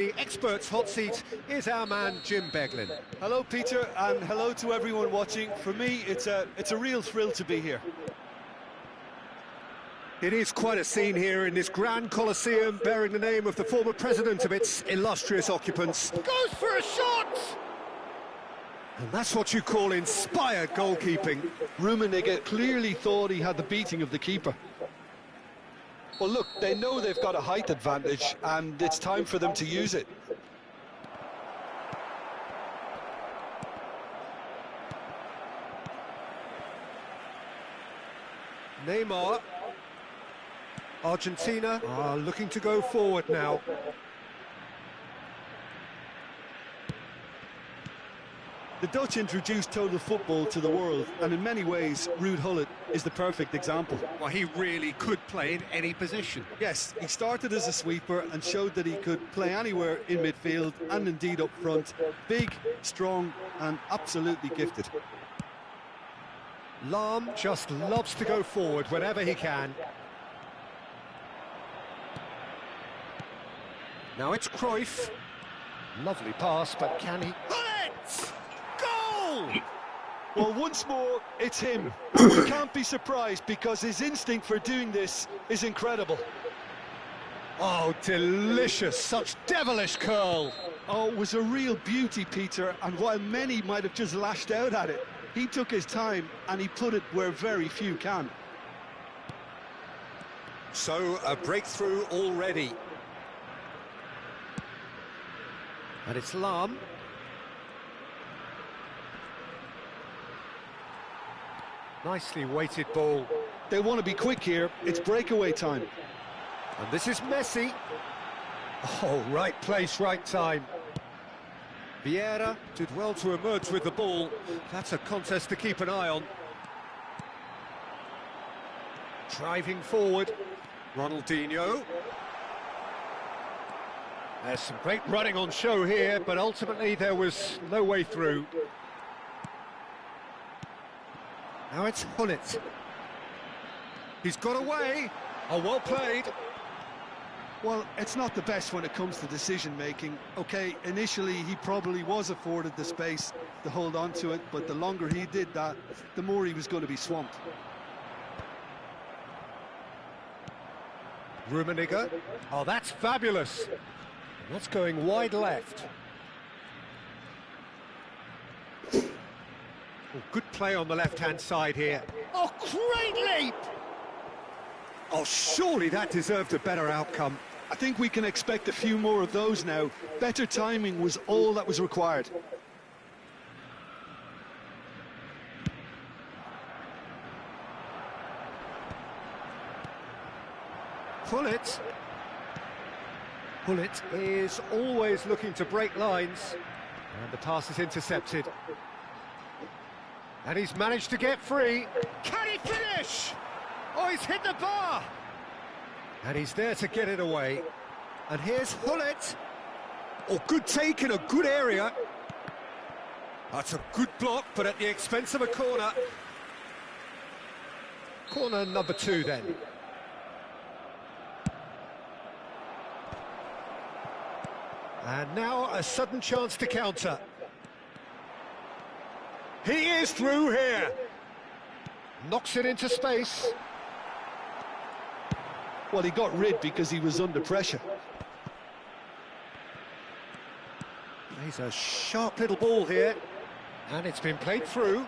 The experts' hot seat is our man Jim Beglin. Hello, Peter, and hello to everyone watching. For me, it's a real thrill to be here. It is quite a scene here in this grand Colosseum, bearing the name of the former president of its illustrious occupants. Goes for a shot! And that's what you call inspired goalkeeping. Rummenigge clearly thought he had the beating of the keeper. Well, look, they know they've got a height advantage, and it's time for them to use it. Neymar. Argentina are looking to go forward now. The Dutch introduced total football to the world, and in many ways, Ruud Gullit is the perfect example. Well, he really could play in any position. Yes, he started as a sweeper and showed that he could play anywhere in midfield and indeed up front. Big, strong, and absolutely gifted. Lahm just loves to go forward whenever he can. Now it's Cruyff. Lovely pass, but can he... Bullet! Goal! Well, once more, it's him. You can't be surprised because his instinct for doing this is incredible. Oh, delicious, such devilish curl. Oh, it was a real beauty, Peter, and while many might have just lashed out at it, he took his time and he put it where very few can. So, a breakthrough already. And it's Lahm. Nicely weighted ball. They want to be quick here. It's breakaway time. And this is Messi. Oh, right place, right time. Vieira did well to emerge with the ball. That's a contest to keep an eye on. Driving forward. Ronaldinho. There's some great running on show here, but ultimately there was no way through. Now it's Gullit. He's got away. Oh, well played. Well, it's not the best when it comes to decision-making. OK, initially he probably was afforded the space to hold on to it, but the longer he did that, the more he was going to be swamped. Rummenigge. Oh, that's fabulous. That's going wide left. Oh, good play on the left-hand side here. Oh, great leap! Oh, surely that deserved a better outcome. I think we can expect a few more of those now. Better timing was all that was required. Gullit. Gullit is always looking to break lines. And the pass is intercepted. And he's managed to get free. Can he finish? Oh, he's hit the bar! And he's there to get it away. And here's Gullit. Oh, good take in a good area. That's a good block, but at the expense of a corner. Corner number 2 then. And now a sudden chance to counter. He is through here. Knocks it into space. Well, he got rid because he was under pressure. He's a sharp little ball here. And it's been played through.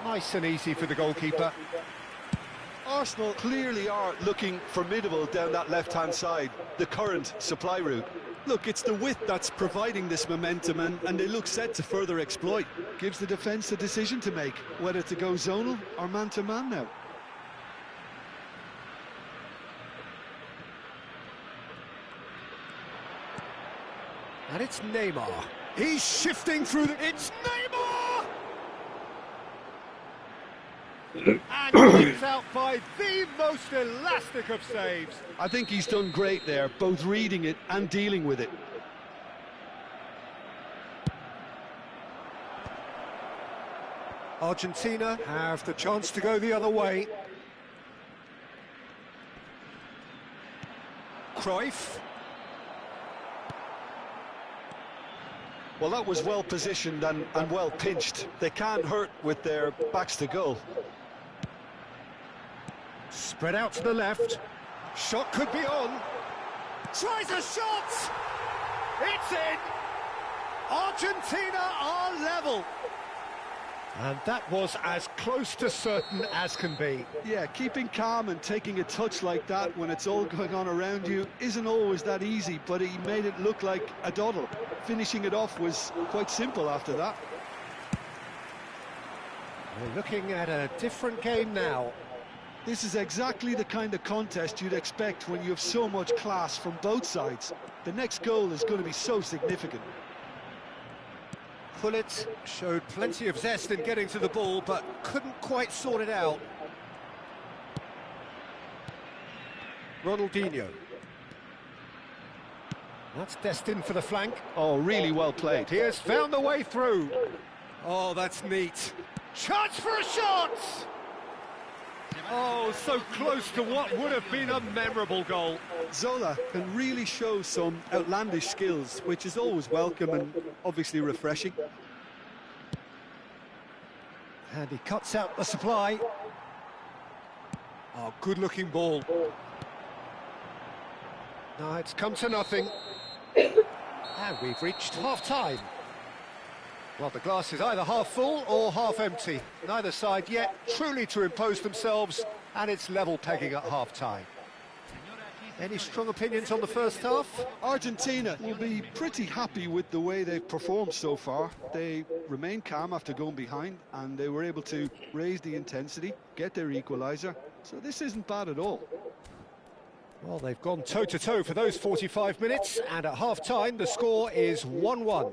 Nice and easy for the goalkeeper. Arsenal clearly are looking formidable down that left-hand side, the current supply route. Look, it's the width that's providing this momentum, and they look set to further exploit. Gives the defence a decision to make, whether to go zonal or man-to-man now. And it's Neymar. He's shifting through the... It's Neymar! And he's out by the most elastic of saves. I think he's done great there, both reading it and dealing with it. Argentina have the chance to go the other way. Cruyff. Well, that was well positioned and well pinched. They can't hurt with their backs to goal. Spread out to the left. Shot could be on. Tries a shot! It's in! Argentina are level. And that was as close to certain as can be. Yeah, keeping calm and taking a touch like that when it's all going on around you isn't always that easy, but he made it look like a doddle. Finishing it off was quite simple after that. We're looking at a different game now. This is exactly the kind of contest you'd expect when you have so much class from both sides. The next goal is going to be so significant. Gullit showed plenty of zest in getting to the ball, but couldn't quite sort it out. Ronaldinho. That's destined for the flank. Oh, really well played. He has found the way through. Oh, that's neat. Chance for a shot! Oh, so close to what would have been a memorable goal. Zola can really show some outlandish skills, which is always welcome and obviously refreshing. And he cuts out the supply. Oh, good-looking ball. No, it's come to nothing. And we've reached half-time. Well, the glass is either half full or half empty. Neither side yet truly to impose themselves, and it's level pegging at half-time. Any strong opinions on the first half? Argentina will be pretty happy with the way they've performed so far. They remain calm after going behind, and they were able to raise the intensity, get their equaliser. So this isn't bad at all. Well, they've gone toe-to-toe for those 45 minutes, and at half-time the score is 1-1.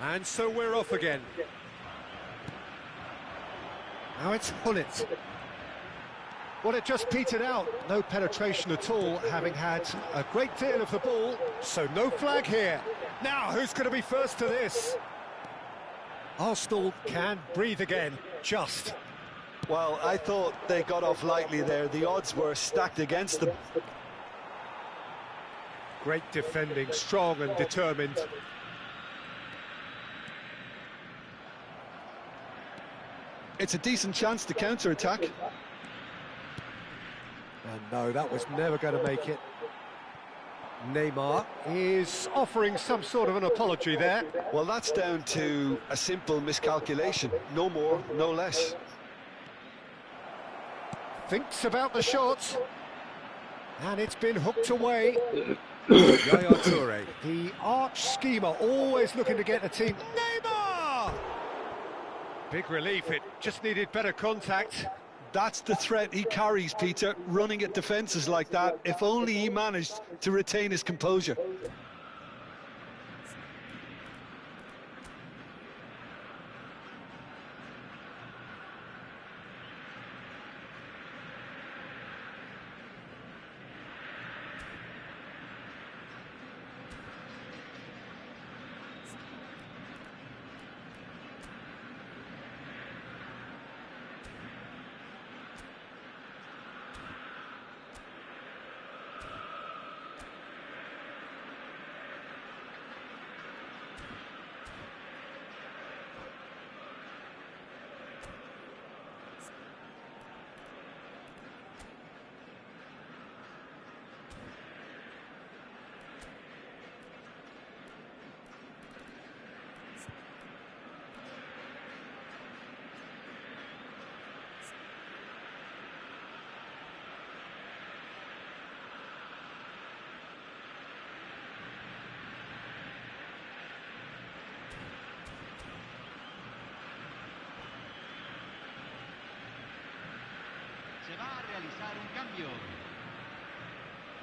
And so we're off again. Now it's Gullit. Well, it just petered out. No penetration at all, having had a great deal of the ball. So no flag here. Now, who's going to be first to this? Arsenal can breathe again, just. Well, I thought they got off lightly there. The odds were stacked against them. Great defending, strong and determined. It's a decent chance to counter-attack. And no, that was never going to make it. Neymar is offering some sort of an apology there. Well, that's down to a simple miscalculation. No more, no less. Thinks about the shot. And it's been hooked away. Yaya Toure, the arch schemer, always looking to get the team. Neymar! Big relief, it just needed better contact. That's the threat he carries, Peter, running at defences like that. If only he managed to retain his composure.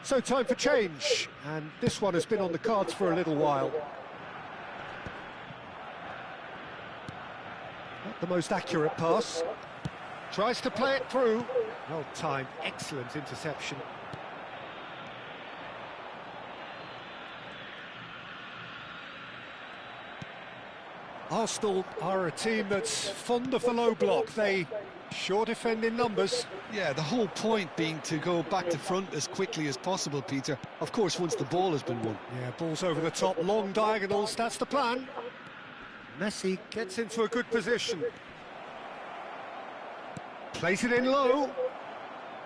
So time for change, and this one has been on the cards for a little while. Not the most accurate pass. Tries to play it through. Well timed, excellent interception. Arsenal are a team that's fond of the low block. They sure defend in numbers. Yeah, the whole point being to go back to front as quickly as possible, Peter. Of course, once the ball has been won. Yeah, ball's over the top, long diagonals, that's the plan. Messi gets into a good position. Plays it in low.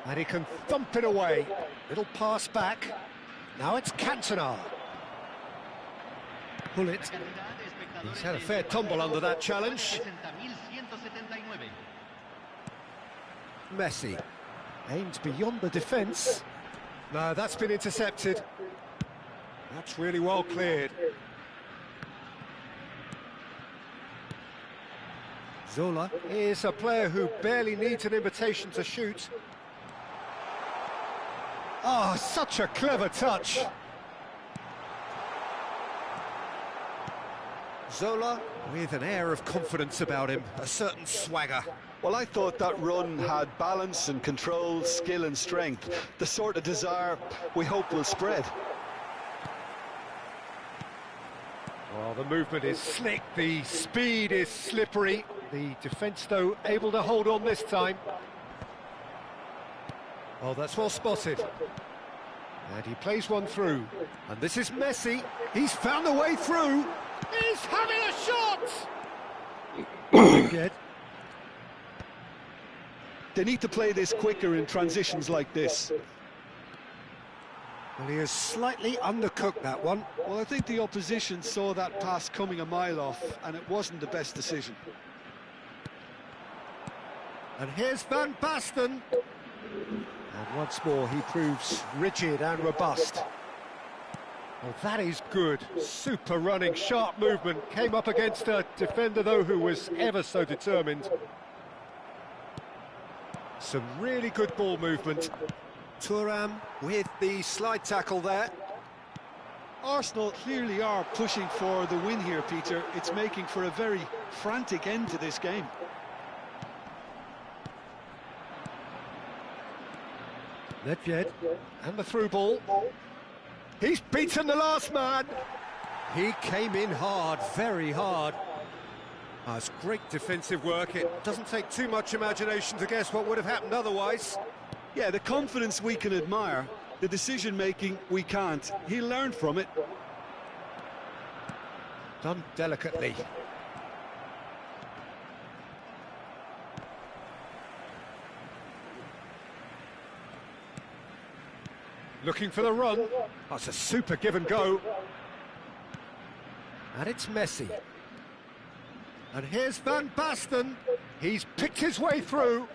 And he can thump it away. Little pass back. Now it's Cantona. Pull it. He's had a fair tumble under that challenge. Messi aims beyond the defence. No, that's been intercepted. That's really well cleared. Zola is a player who barely needs an invitation to shoot. Oh, such a clever touch. Zola with an air of confidence about him, a certain swagger. Well, I thought that run had balance and control, skill and strength. The sort of desire we hope will spread. Well, the movement is slick, the speed is slippery. The defence, though, able to hold on this time. Oh, that's well spotted. And he plays one through. And this is Messi. He's found a way through. He's having a shot! They need to play this quicker in transitions like this. Well, he has slightly undercooked that one. Well, I think the opposition saw that pass coming a mile off, and it wasn't the best decision. And here's Van Basten. And once more, he proves rigid and robust. Well, that is good. Super running, sharp movement. Came up against a defender, though, who was ever so determined. Some really good ball movement. Thuram with the slide tackle there. Arsenal clearly are pushing for the win here, Peter. It's making for a very frantic end to this game. Nedved, and the through ball. He's beaten the last man. He came in hard, very hard. It's great defensive work. It doesn't take too much imagination to guess what would have happened otherwise. Yeah, the confidence we can admire, the decision-making we can't. He learned from it. Done delicately. Looking for the run. That's a super give and go. And it's Messi. And here's Van Basten. He's picked his way through.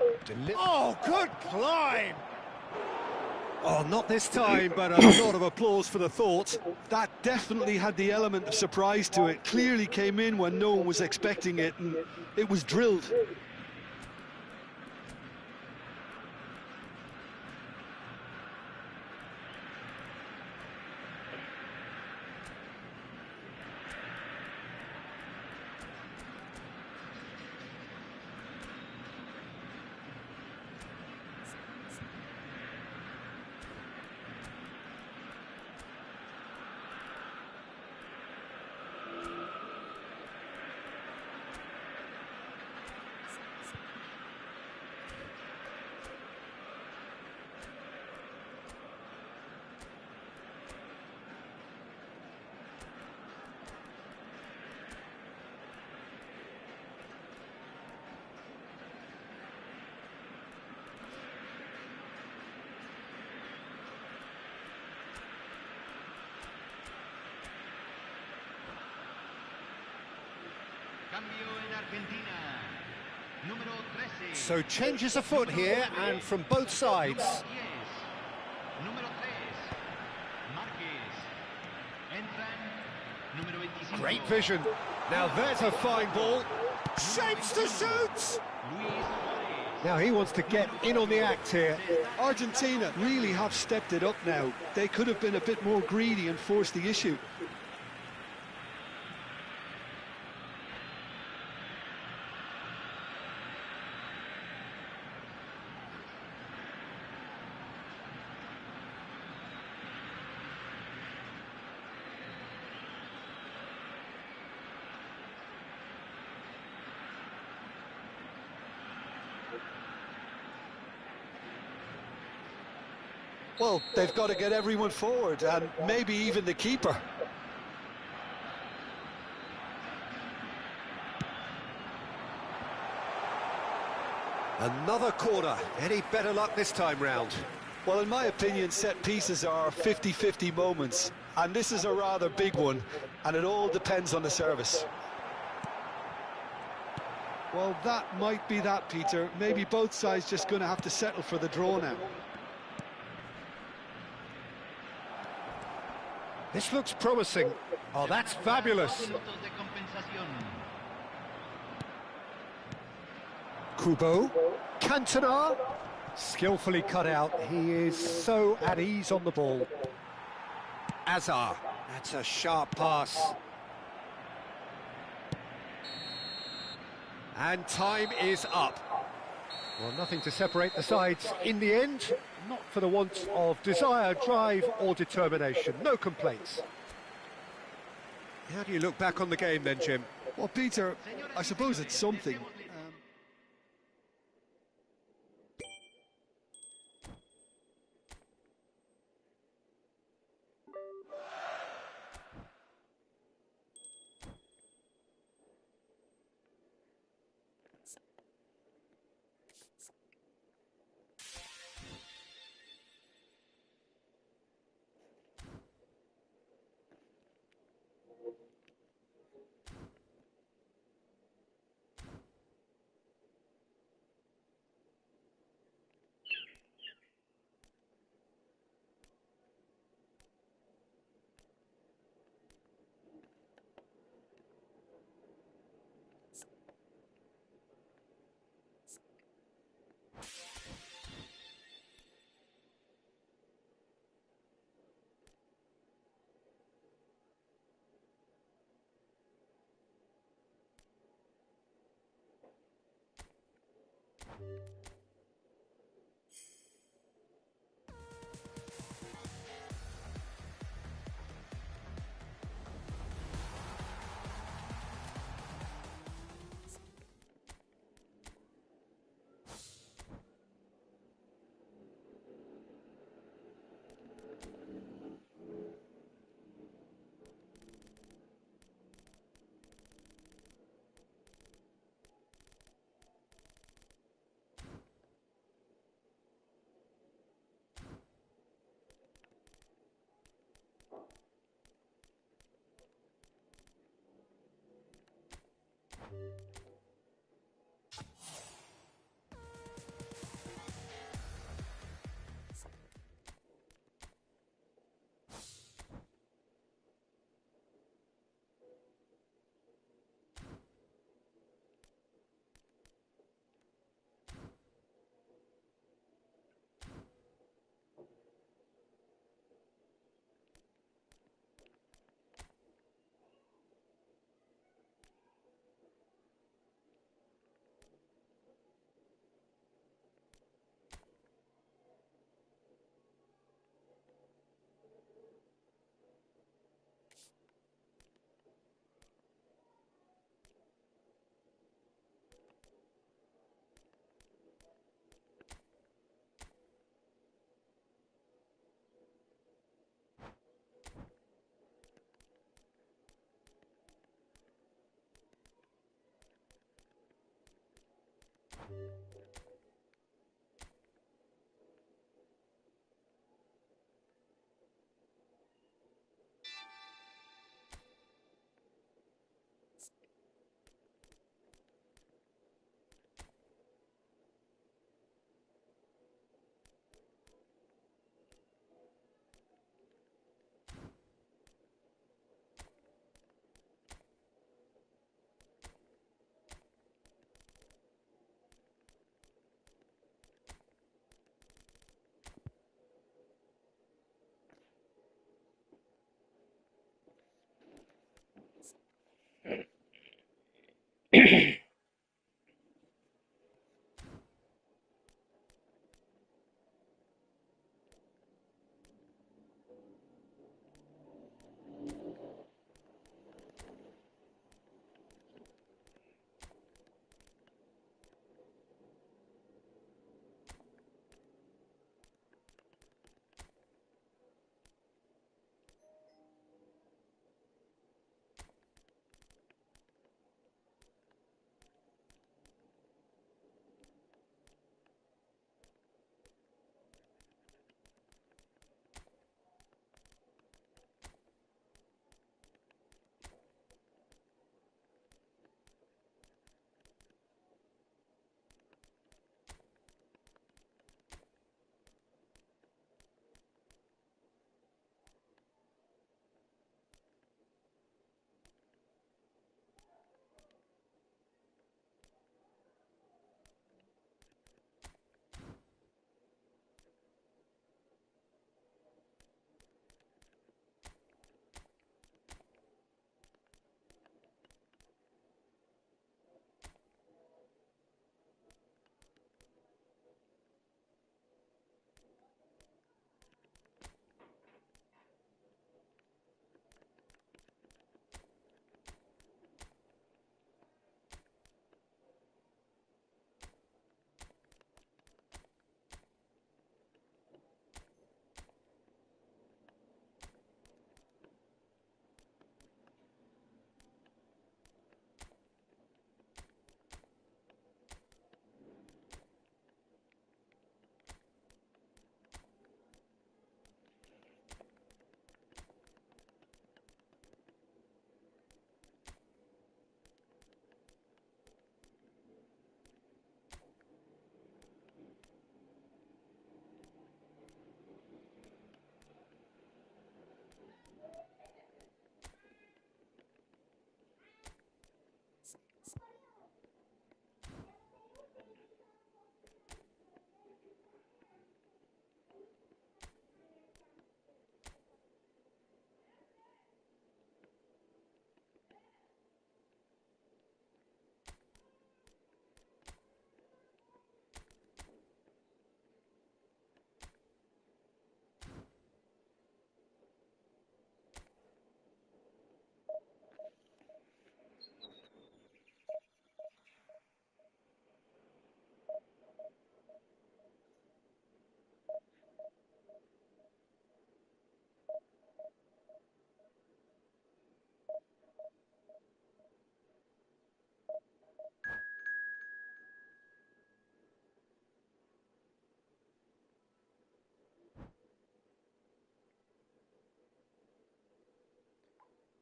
Oh, good climb! Oh, not this time, but a lot of applause for the thought. That definitely had the element of surprise to it. Clearly came in when no one was expecting it, and it was drilled. So changes afoot here, and from both sides. Great vision. Now there's a fine ball. Shapes to shoot! Now he wants to get in on the act here. Argentina really have stepped it up now. They could have been a bit more greedy and forced the issue. Well, they've got to get everyone forward, and maybe even the keeper. Another corner. Any better luck this time round? Well, in my opinion, set pieces are 50-50 moments, and this is a rather big one, and it all depends on the service. Well, that might be that, Peter. Maybe both sides just going to have to settle for the draw now. This looks promising. Oh, that's fabulous. Kubo, Cantona, skillfully cut out. He is so at ease on the ball. Azar, that's a sharp pass. And time is up. Well, nothing to separate the sides in the end. Not for the want of desire, drive or determination. No complaints. How do you look back on the game then, Jim? Well, Peter, I suppose it's something.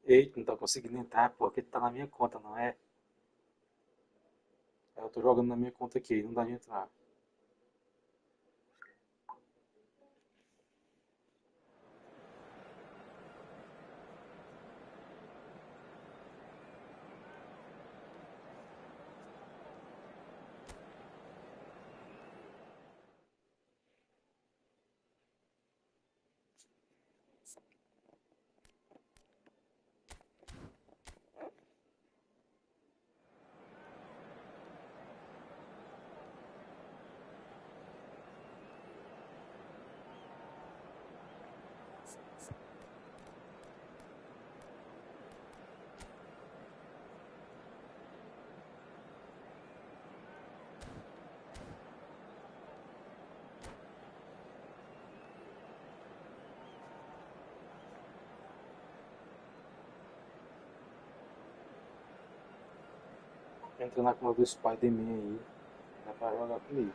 Eita, não tô conseguindo entrar, pô, aqui tá na minha conta, não é? Eu tô jogando na minha conta aqui, não dá de entrar. Entra na conta do Spider-Man aí, dá pra jogar comigo.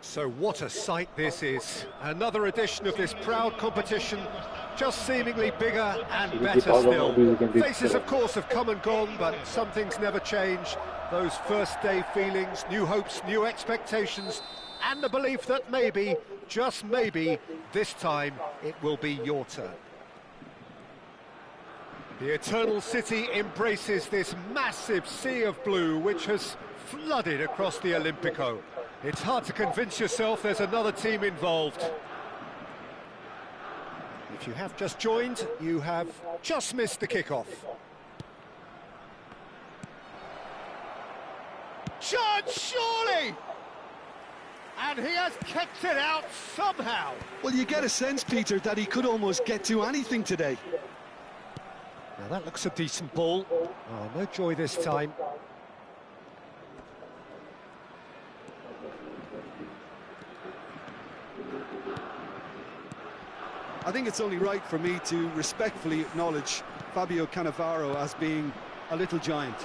So what a sight this is. Another edition of this proud competition, just seemingly bigger and better still. Faces, of course, have come and gone, but some things never change. Those first day feelings, new hopes, new expectations, and the belief that maybe, just maybe, this time it will be your turn. The Eternal City embraces this massive sea of blue which has flooded across the Olympico. It's hard to convince yourself there's another team involved. If you have just joined, you have just missed the kickoff. Chance, surely! And he has kept it out somehow. Well, you get a sense, Peter, that he could almost get to anything today. Now that looks a decent ball. Oh, no joy this time. I think it's only right for me to respectfully acknowledge Fabio Cannavaro as being a little giant.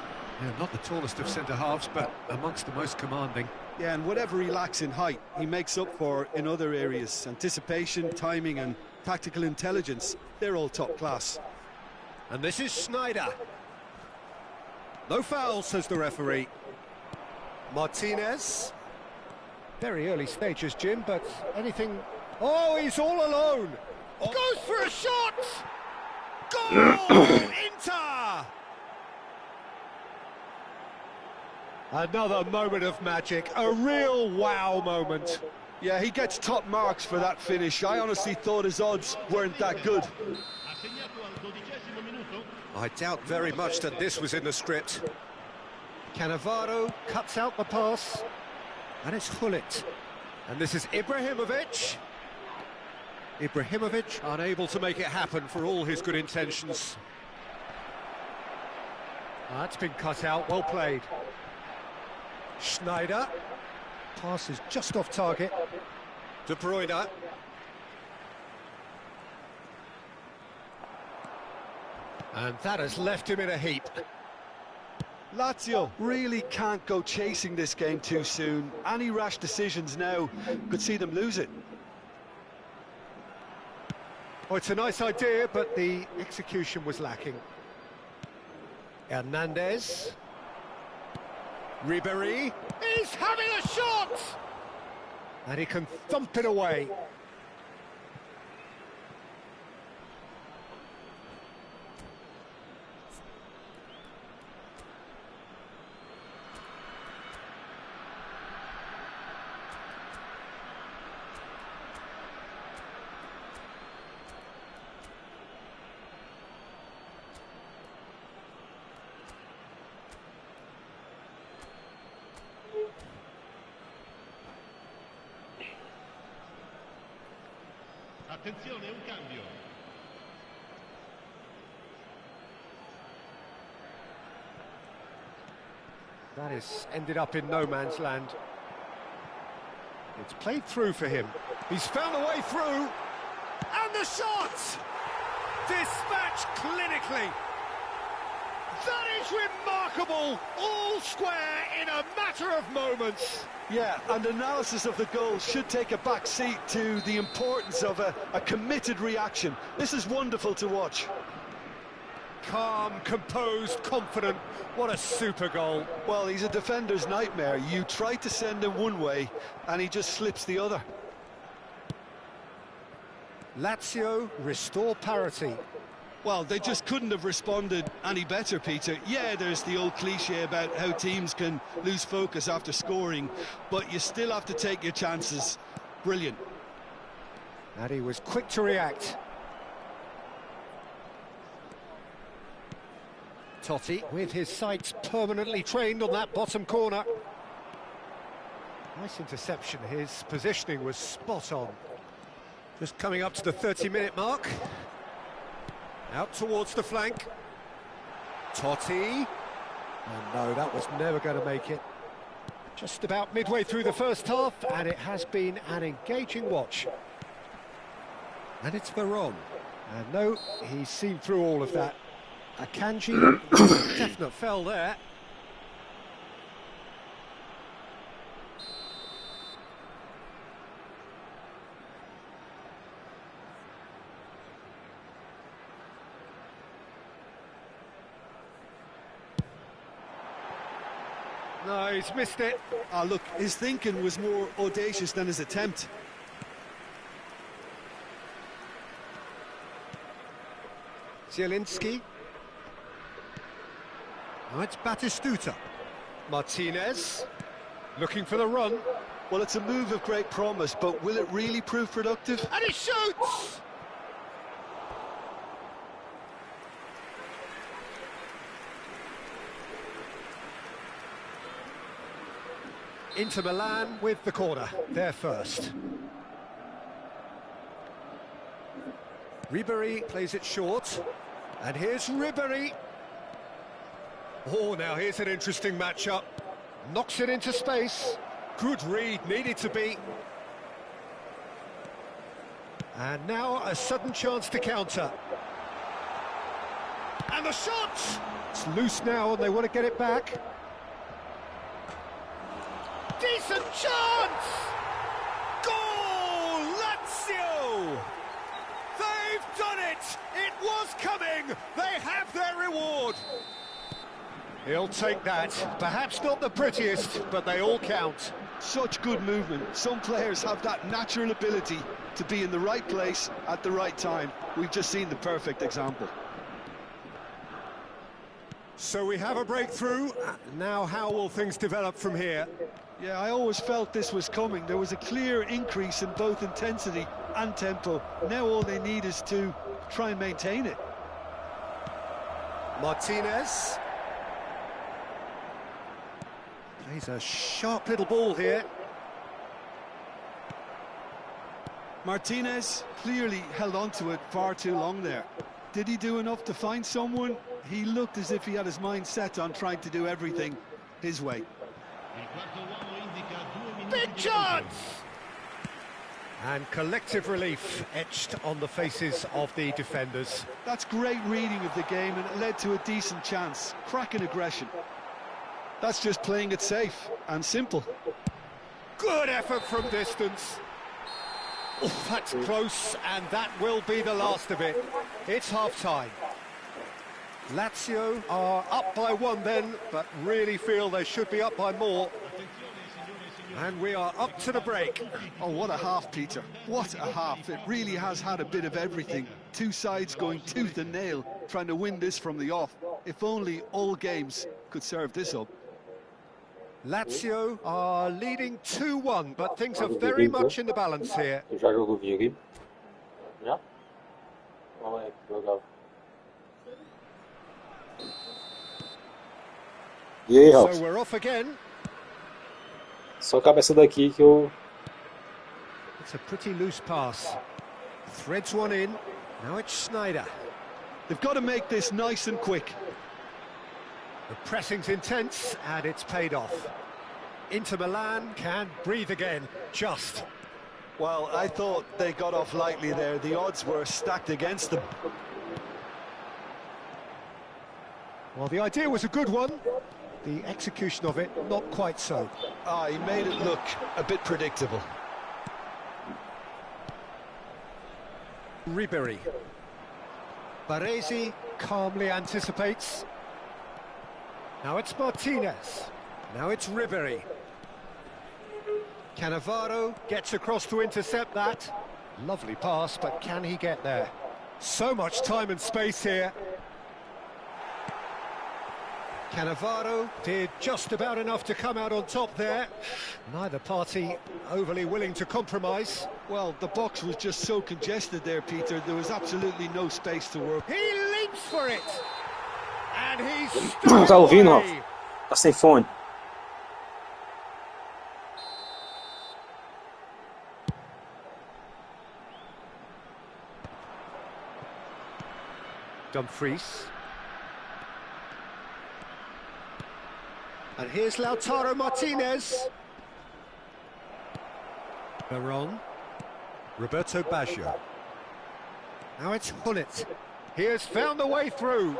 Yeah, not the tallest of centre-halves, but amongst the most commanding. Yeah, and whatever he lacks in height, he makes up for in other areas. Anticipation, timing and tactical intelligence, they're all top class. And this is Sneijder. No foul, says the referee. Martinez. Very early stages, Jim, but anything... Oh, he's all alone. Oh. Goes for a shot! Goal! Inter! Another moment of magic, a real wow moment. Yeah, he gets top marks for that finish. I honestly thought his odds weren't that good. I doubt very much that this was in the script. Cannavaro cuts out the pass, and it's Hullet. And this is Ibrahimovic. Ibrahimovic unable to make it happen for all his good intentions. That's been cut out, well played. Sneijder. Pass is just off target. De Bruyne. And that has left him in a heap. Lazio really can't go chasing this game too soon. Any rash decisions now could see them lose it. Oh, it's a nice idea, but the execution was lacking. Hernandez. Ribéry. He's having a shot! And he can thump it away. Attenzione, un cambio. That has ended up in no man's land. It's played through for him. He's found a way through. And the shot! Dispatched clinically. That is remarkable. All square in a matter of moments. Yeah, and analysis of the goal should take a back seat to the importance of a committed reaction. This is wonderful to watch. calm, composed, confident. What a super goal. Well, he's a defender's nightmare. You try to send him one way, and he just slips the other. Lazio restore parity. Well, they just couldn't have responded any better, Peter. Yeah, there's the old cliche about how teams can lose focus after scoring, but you still have to take your chances. Brilliant. And he was quick to react. Totti with his sights permanently trained on that bottom corner. Nice interception. His positioning was spot on. Just coming up to the 30-minute mark. Out towards the flank. Totti. Oh no, that was never going to make it. Just about midway through the first half, and it has been an engaging watch. And it's Veron. And no, he's seen through all of that. Akanji, definite fell there. No, he's missed it. Ah, look, his thinking was more audacious than his attempt. Zielinski. Now it's Batistuta. Martinez. Looking for the run. Well, it's a move of great promise, but will it really prove productive? And he shoots! Inter Milan with the corner, they're first. Ribéry plays it short, and here's Ribéry. Oh, now here's an interesting matchup. Knocks it into space. Good read, needed to be. And now a sudden chance to counter. And the shot! It's loose now, and they want to get it back. Decent chance! Goal! Lazio! They've done it! It was coming! They have their reward! He'll take that. Perhaps not the prettiest, but they all count. Such good movement. Some players have that natural ability to be in the right place at the right time. We've just seen the perfect example. So we have a breakthrough. Now how will things develop from here? Yeah, I always felt this was coming. There was a clear increase in both intensity and tempo. Now all they need is to try and maintain it. Martinez. Plays a sharp little ball here. Martinez clearly held on to it far too long there. Did he do enough to find someone? He looked as if he had his mind set on trying to do everything his way. Big chance! And collective relief etched on the faces of the defenders. That's great reading of the game, and it led to a decent chance. Cracking aggression. That's just playing it safe and simple. Good effort from distance. Oh, that's close, and that will be the last of it. It's half-time. Lazio are up by one then, but really feel they should be up by more. And we are up to the break. Oh, what a half, Peter. What a half. It really has had a bit of everything. Two sides going tooth and nail, trying to win this from the off. If only all games could serve this up. Lazio are leading 2-1, but things are very much in the balance here. Já jogou videogame? Já? Vamos aí, jogava. E aí, Ralf? So we're off again. Só cabeça daqui que eu... It's a pretty loose pass. Threads one in. Now it's Schneider. They've got to make this nice and quick. The pressing's intense, and it's paid off. Inter Milan can breathe again, just. Well, I thought they got off lightly there. The odds were stacked against them. Well, the idea was a good one. The execution of it, not quite so. Ah, he made it look a bit predictable. Ribéry. Baresi calmly anticipates. Now it's Martinez. Now it's Ribery. Cannavaro gets across to intercept that. Lovely pass, but can he get there? So much time and space here. Cannavaro did just about enough to come out on top there. Neither party overly willing to compromise. Well, the box was just so congested there, Peter. There was absolutely no space to work. He leaps for it. And he's Tá ouvindo, ó? away. Tá sem fone. Dumfries. And here's Lautaro Martinez. Veron. Roberto Baggio. Now it's Hullet. He has found the way through.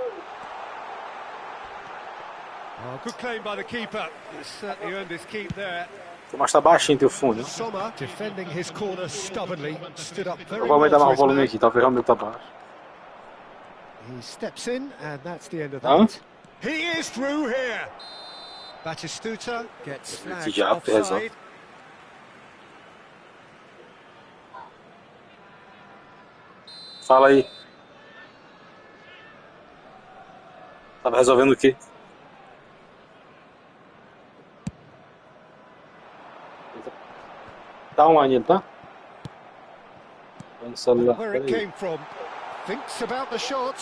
Oh, good claim by the keeper. He's certainly earned his keep there. Mas tá baixinho teu fone. Sommer defending his corner stubbornly. Stood up very Eu vou well aumentar for mais o his volume man. aqui, talvez o meu tá baixo. He steps in, and that's the end of Hã? that. He is through here. Batistuta gets flagged já pesa. offside. Fala aí. Tava resolvendo o quê? Tá online ele, tá? Vai no celular. Where it came from. Thinks about the shot.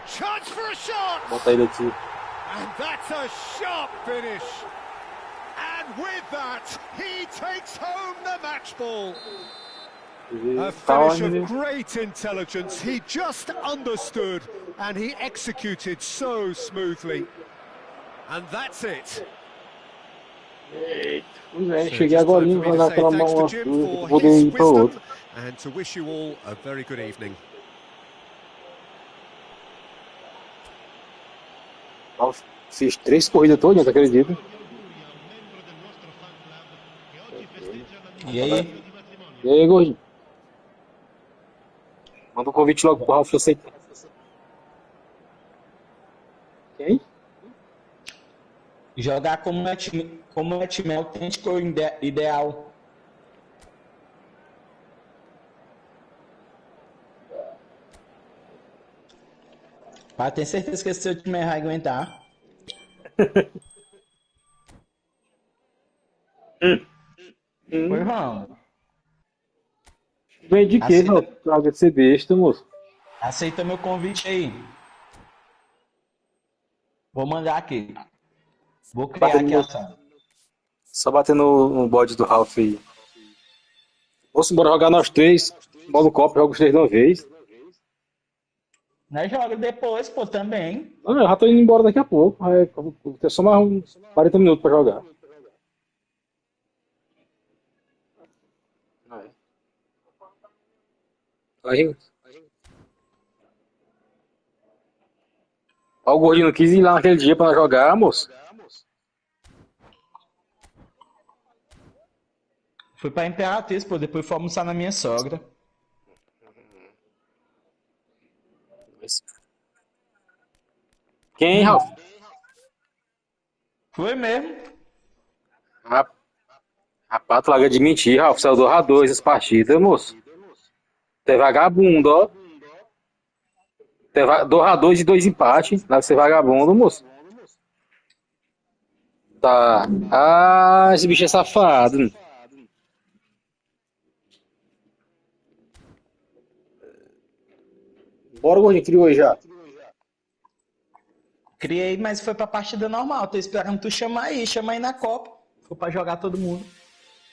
Chance for a shot! Bota ele aqui. And that's a sharp finish. And with that, he takes home the match ball. A Tá finish online. of great intelligence. He just understood and he executed so smoothly. And that's it. Pois é, So cheguei just agora, time for me vou to dar say aquela thanks mão to Jim for poder his ir para o outro. wisdom and to wish you all a very good evening. Fiz 3 corridas todas, não acredito. E aí? E aí, gordinho? Manda um convite logo pro Ralf, eu sei. Quem? Jogar como é time autêntico ou ideal? Mas tenho certeza que esse seu time vai aguentar. Foi, João. Vem de quê, Aceita- Ralf? Traga de ser besta, moço. Aceita meu convite aí. Vou mandar aqui. Vou criar aqui a sala. Só bater no bode do Ralf aí. Moço, bora jogar nós 3. Bola no copo, joga os 3 de uma vez. Nós jogamos depois, pô, também. Não, eu já tô indo embora daqui a pouco. Vou ter só mais uns 40 minutos pra jogar. Aí. Ó, o gordinho não quis ir lá naquele dia pra nós jogar, moço. Fui pra Imperatriz, pô, depois fui almoçar na minha sogra. Quem, Ralf? Foi mesmo. Rapaz, tu larga de mentir, Ralf. Saiu 2-2 essa partida, moço. Tu é vagabundo, ó. Tu é 2-2 e 2 empates. Larga de ser vagabundo, moço. Tá. Ah, esse bicho é safado. Bora, gordinho, criou aí já. Criei, mas foi pra partida normal. Tô esperando tu chamar aí na Copa. Foi pra jogar todo mundo.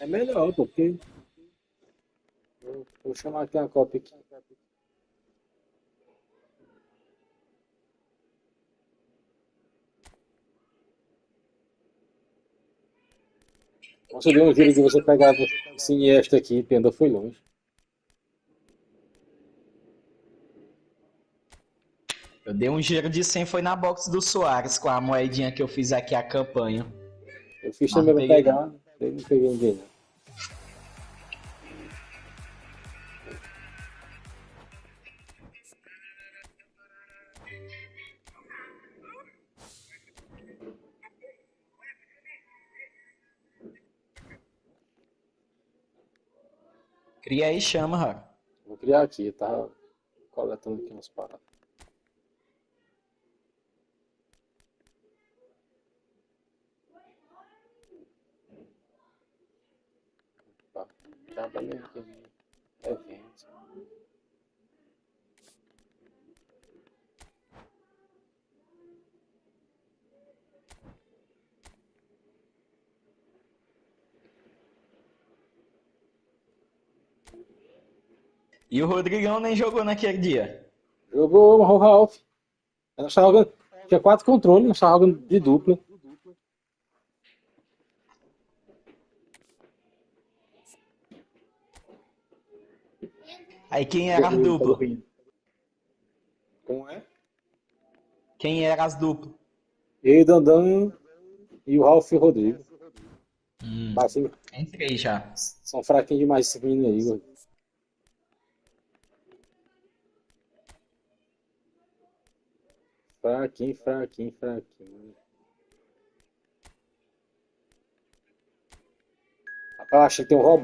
É melhor, porque... Vou chamar aqui a cópia aqui. Você deu um giro que você pegava esse Iniesta aqui, Penda foi longe. Eu dei um giro de 100, foi na box do Soares, com a moedinha que eu fiz aqui, a campanha. Eu fiz Não, também pra peguei pegar, eu não peguei ninguém não. Cria aí e chama, Rafa. Vou criar aqui, tá coletando aqui umas paradas. Tá, trabalhei aqui. Evento. E o Rodrigão nem jogou naquele dia. Jogou o Ralph. Nós tava jogando, tinha 4 controles, nós tava jogando de dupla. Aí quem era as duplas? Como é? Quem era as duplas? Eu, Dandan e o Ralph e o Rodrigo. Assim, Entrei já. são fraquinhos demais esses meninos aí, mano. Fraquinho, fraquinho, fraquinho. Rapaz, eu achei que tem um robô.